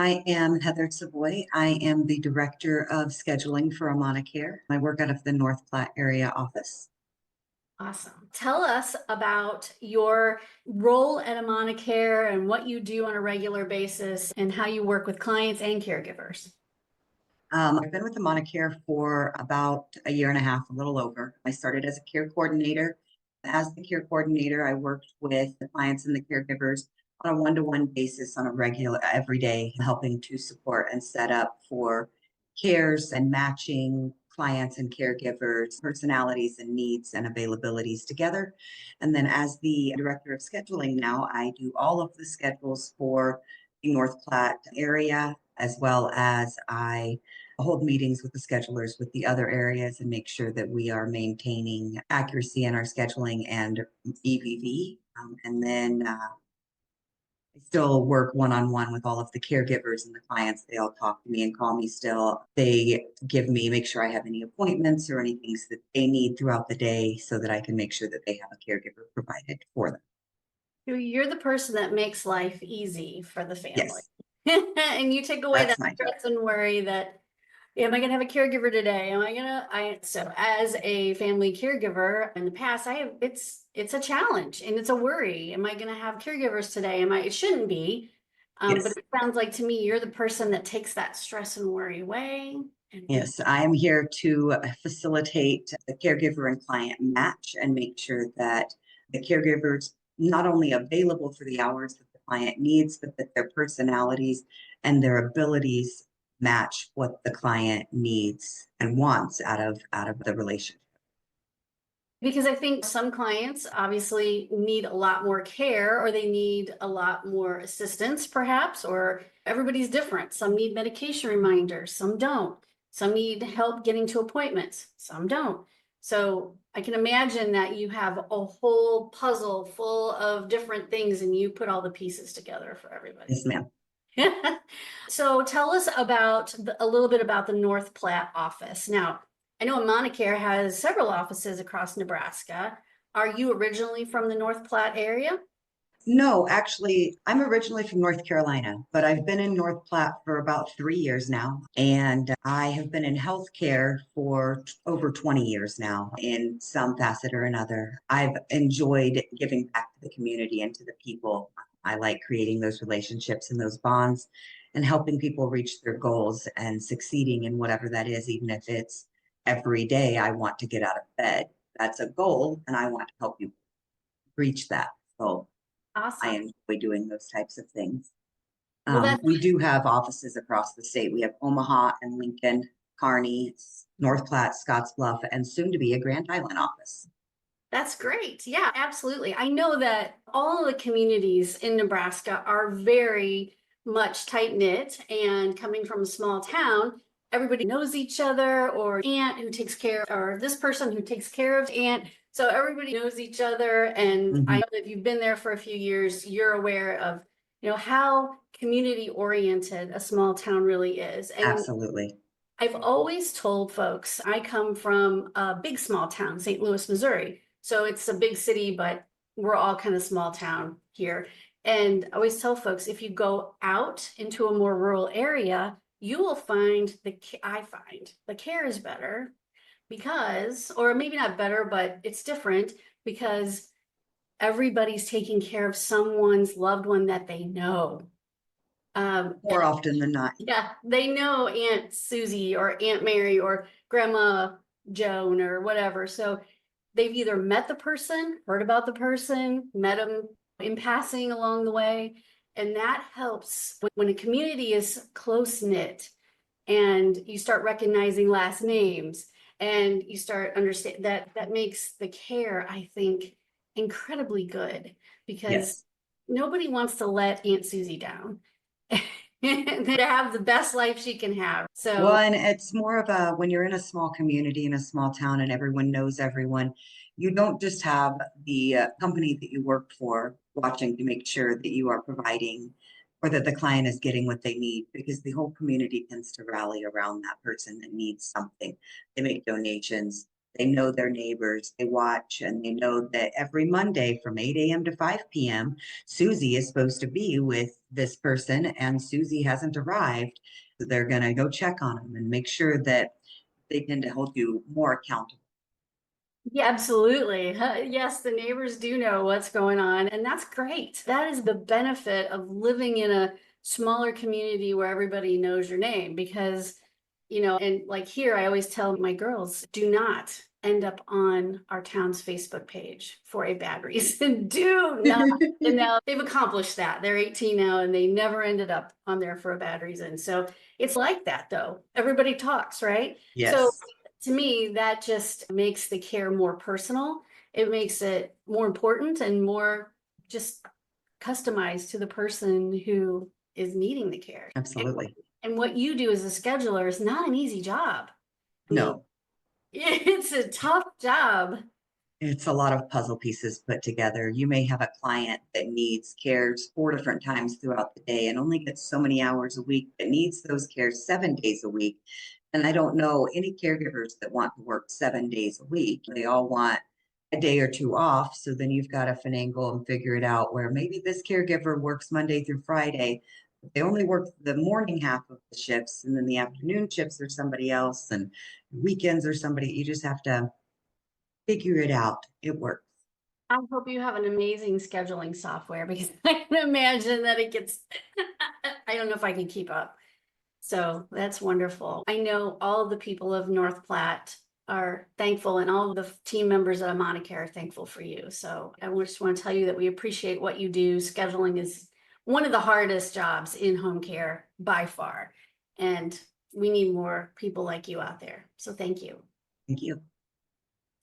I am Heather Savoie. I am the Director of Scheduling for AmanaCare. I work out of the North Platte area office. Awesome. Tell us about your role at AmanaCare and what you do on a regular basis and how you work with clients and caregivers. I've been with AmanaCare for about a year and a half, a little over. I started as a care coordinator. As the care coordinator, I worked with the clients and the caregivers on a one-to-one basis on a regular, every day, helping to support and set up for cares and matching clients and caregivers, personalities and needs and availabilities together. And then as the director of scheduling now, I do all of the schedules for the North Platte area, as well as I hold meetings with the schedulers with the other areas and make sure that we are maintaining accuracy in our scheduling and EVV. And then I still work one-on-one with all of the caregivers and the clients. They all talk to me and call me still. They make sure I have any appointments or any things that they need throughout the day so that I can make sure that they have a caregiver provided for them. You're the person that makes life easy for the family. Yes, And you take away that's that my job. stress and worry that, am I going to have a caregiver today? So as a family caregiver in the past, it's a challenge and it's a worry. Am I going to have caregivers today? It shouldn't be. But Yes. it sounds like to me, you're the person that takes that stress and worry away. Yes, I am here to facilitate the caregiver and client match and make sure that the caregiver's not only available for the hours that the client needs, but that their personalities and their abilities match what the client needs and wants out of the relationship. Because I think some clients obviously need a lot more care or they need a lot more assistance, perhaps, or everybody's different. Some need medication reminders, some don't. Some need help getting to appointments, some don't. So I can imagine that you have a whole puzzle full of different things and you put all the pieces together for everybody. Yes, ma'am. So tell us about a little bit about the North Platte office. Now, I know AmanaCare has several offices across Nebraska. Are you originally from the North Platte area? No, actually, I'm originally from North Carolina, but I've been in North Platte for about 3 years now. And I have been in healthcare for over 20 years now in some facet or another. I've enjoyed giving back to the community and to the people. I like creating those relationships and those bonds and helping people reach their goals and succeeding in whatever that is, even if it's every day I want to get out of bed. That's a goal, and I want to help you reach that. So I Awesome. enjoy doing those types of things. Well, that's We do have offices across the state. We have Omaha and Lincoln, Kearney, North Platte, Scottsbluff, and soon to be a Grand Island office. that's great. Yeah, absolutely. I know that all of the communities in Nebraska are very much tight knit, and coming from a small town, everybody knows each other, or aunt who takes care, or this person who takes care of aunt. So everybody knows each other. And I Mhm. know that if you've been there for a few years, you're aware of, how community oriented a small town really is. And Absolutely. I've always told folks I come from a big small town, St. Louis, Missouri. So it's a big city, but we're all kind of small town here. And I always tell folks, if you go out into a more rural area, you will find I find the care is better because, or maybe not better, but it's different because everybody's taking care of someone's loved one that they know. More often than not. Yeah, they know Aunt Susie or Aunt Mary or Grandma Joan or whatever. So they've either met the person, heard about the person, met them in passing along the way. And that helps when a community is close knit and you start recognizing last names and you start understand that makes the care, I think, incredibly good because Yes. nobody wants to let Aunt Susie down. To have the best life she can have. Well, So and it's more of a when you're in a small community in a small town and everyone knows everyone, you don't just have the company that you work for watching to make sure that you are providing or that the client is getting what they need because the whole community tends to rally around that person that needs something. They make donations. They know their neighbors, they watch, and they know that every Monday from 8 a.m. to 5 p.m., Susie is supposed to be with this person, Aunt Susie, hasn't arrived. So they're going to go check on them and make sure that they can hold you more accountable. Yeah, absolutely. Yes, the neighbors do know what's going on, and that's great. That is the benefit of living in a smaller community where everybody knows your name because, and like here, I always tell my girls, do not end up on our town's Facebook page for a bad reason. Do not. And now they've accomplished that. They're 18 now and they never ended up on there for a bad reason. So it's like that though. Everybody talks, right? So Yes, to me, that just makes the care more personal. It makes it more important and more just customized to the person who is needing the care. absolutely. And what you do as a scheduler is not an easy job. I mean, No, it's a tough job. it's a lot of puzzle pieces put together. You may have a client that needs cares 4 different times throughout the day and only gets so many hours a week, but needs those cares 7 days a week. And I don't know any caregivers that want to work 7 days a week. They all want a day or two off. So then you've got to finagle and figure it out where maybe this caregiver works Monday through Friday. But they only work the morning half of the shifts, and then the afternoon shifts are somebody else, and weekends are somebody. You just have to figure it out. It works. I hope you have an amazing scheduling software because I can imagine that it gets, I don't know if I can keep up. So that's wonderful. I know all of the people of North Platte are thankful and all of the team members at AmanaCare are thankful for you. So I just want to tell you that we appreciate what you do. Scheduling is one of the hardest jobs in home care by far. And we need more people like you out there. So thank you. Thank you.